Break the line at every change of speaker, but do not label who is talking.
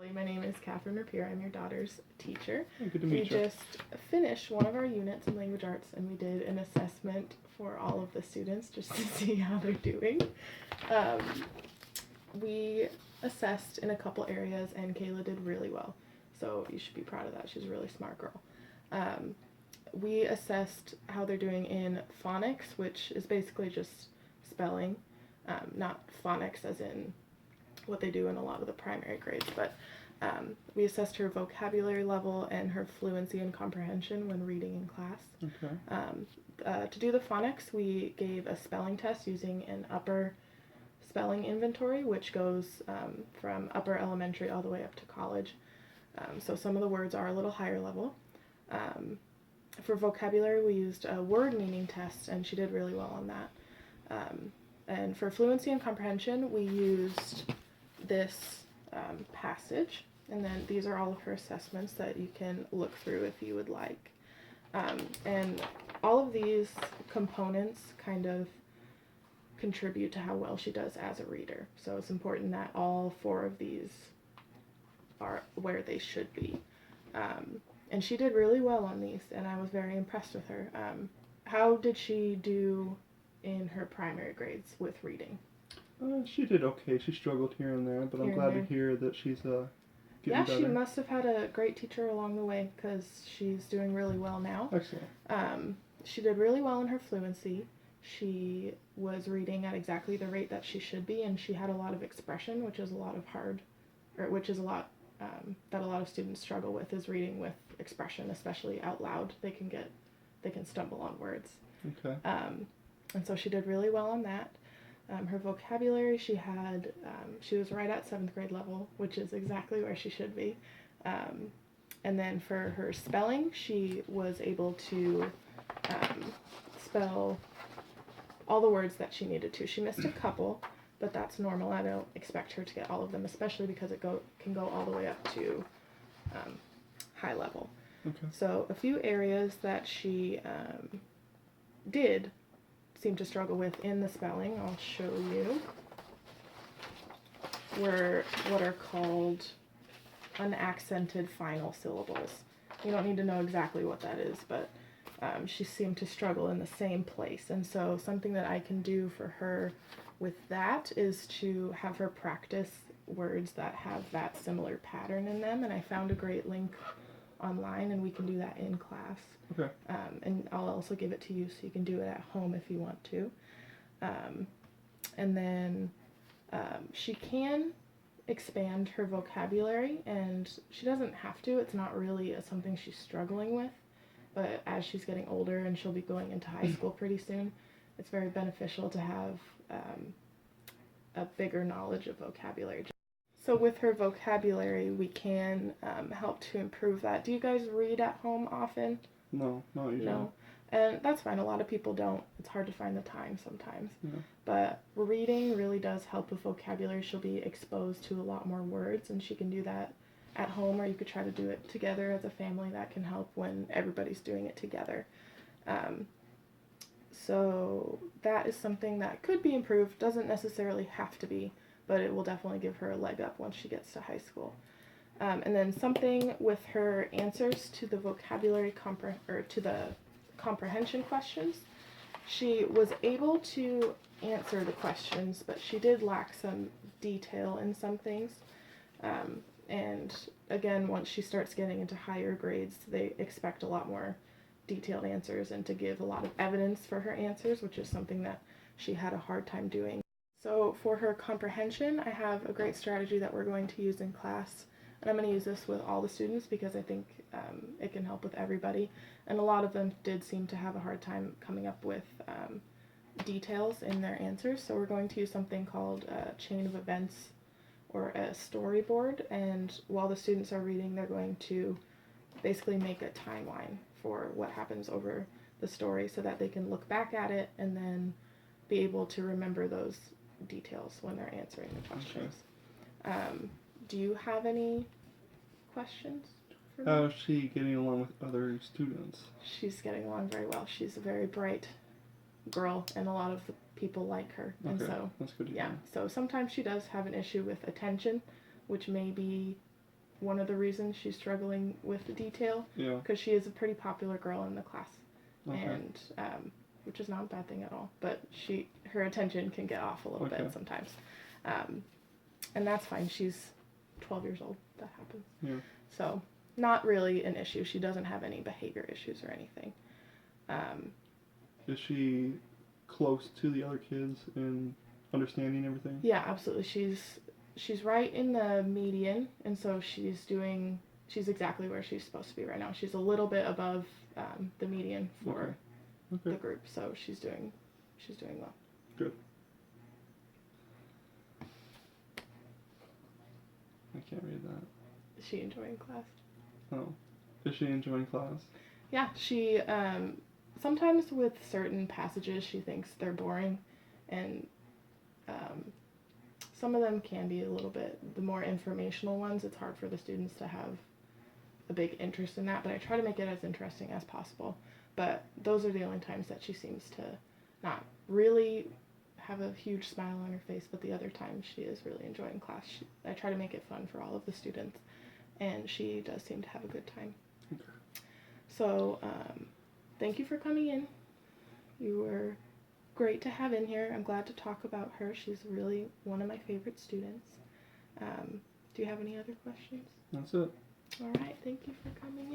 My name is Catherine Rapier. I'm your daughter's teacher.
Hey, good to meet you.
We just finished one of our units in language arts, and we did an assessment for all of the students just to see how they're doing. We assessed in a couple areas, and Kayla did really well. So you should be proud of that. She's a really smart girl. We assessed how they're doing in phonics, which is basically just spelling, not phonics as in what they do in a lot of the primary grades, but we assessed her vocabulary level and her fluency and comprehension when reading in class.
Okay.
To do the phonics, we gave a spelling test using an upper spelling inventory, which goes from upper elementary all the way up to college. So some of the words are a little higher level. For vocabulary, we used a word meaning test, and she did really well on that. And for fluency and comprehension, we used this passage, and then these are all of her assessments that you can look through if you would like. And all of these components kind of contribute to how well she does as a reader. So it's important that all 4 of these are where they should be. And she did really well on these, and I was very impressed with her. How did she do in her primary grades with reading?
She did okay. She struggled here and there, but I'm glad to hear that she's getting better.
She must have had a great teacher along the way, because she's doing really well now.
Excellent.
She did really well in her fluency. She was reading at exactly the rate that she should be, and she had a lot of expression, which is a lot that a lot of students struggle with, is reading with expression, especially out loud. They can stumble on words.
Okay.
And so she did really well on that. Her vocabulary, she was right at 7th grade level, which is exactly where she should be. And then for her spelling, she was able to spell all the words that she needed to. She missed a couple, but that's normal. I don't expect her to get all of them, especially because it can go all the way up to high level.
Okay.
So a few areas that she did seem to struggle with in the spelling, I'll show you, were what are called unaccented final syllables. You don't need to know exactly what that is, but she seemed to struggle in the same place. And so something that I can do for her with that is to have her practice words that have that similar pattern in them. And I found a great link online, and we can do that in class.
Okay.
And I'll also give it to you so you can do it at home if you want to. And then she can expand her vocabulary, and she doesn't have to. It's not really something she's struggling with, but as she's getting older and she'll be going into high school pretty soon, it's very beneficial to have a bigger knowledge of vocabulary. So with her vocabulary, we can help to improve that. Do you guys read at home often?
No, not usually.
No. And that's fine. A lot of people don't. It's hard to find the time sometimes.
Yeah.
But reading really does help with vocabulary. She'll be exposed to a lot more words, and she can do that at home, or you could try to do it together as a family. That can help when everybody's doing it together. So that is something that could be improved. Doesn't necessarily have to be, but it will definitely give her a leg up once she gets to high school. And then something with her answers to the vocabulary to the comprehension questions. She was able to answer the questions, but she did lack some detail in some things. And again, once she starts getting into higher grades, they expect a lot more detailed answers and to give a lot of evidence for her answers, which is something that she had a hard time doing. So for her comprehension, I have a great strategy that we're going to use in class. And I'm going to use this with all the students because I think it can help with everybody. And a lot of them did seem to have a hard time coming up with details in their answers. So we're going to use something called a chain of events or a storyboard. And while the students are reading, they're going to basically make a timeline for what happens over the story so that they can look back at it and then be able to remember those details when they're answering the questions. Okay. Do you have any questions for me?
How is she getting along with other students?
She's getting along very well. She's a very bright girl, and a lot of the people like her.
Okay,
and so
that's good to hear.
Yeah, so sometimes she does have an issue with attention, which may be one of the reasons she's struggling with the detail,
Yeah.
because she is a pretty popular girl in the class,
Okay.
and which is not a bad thing at all. But her attention can get off a little
Okay.
bit sometimes, and that's fine. She's 12 years old. That happens.
Yeah.
So not really an issue. She doesn't have any behavior issues or anything.
Is she close to the other kids in understanding everything?
Yeah, absolutely. She's right in the median, and so she's exactly where she's supposed to be right now. She's a little bit above the median for
Okay.
the group, so she's doing well.
Good. I can't read that.
Is she enjoying class?
Oh. Is she enjoying class?
Yeah, she sometimes with certain passages she thinks they're boring, and some of them can be a little bit, the more informational ones, it's hard for the students to have a big interest in that, but I try to make it as interesting as possible. But those are the only times that she seems to not really have a huge smile on her face, but the other times she is really enjoying class. I try to make it fun for all of the students, and she does seem to have a good time.
Okay.
So, thank you for coming in. You were great to have in here. I'm glad to talk about her. She's really one of my favorite students. Do you have any other questions?
That's it.
All right, thank you for coming in.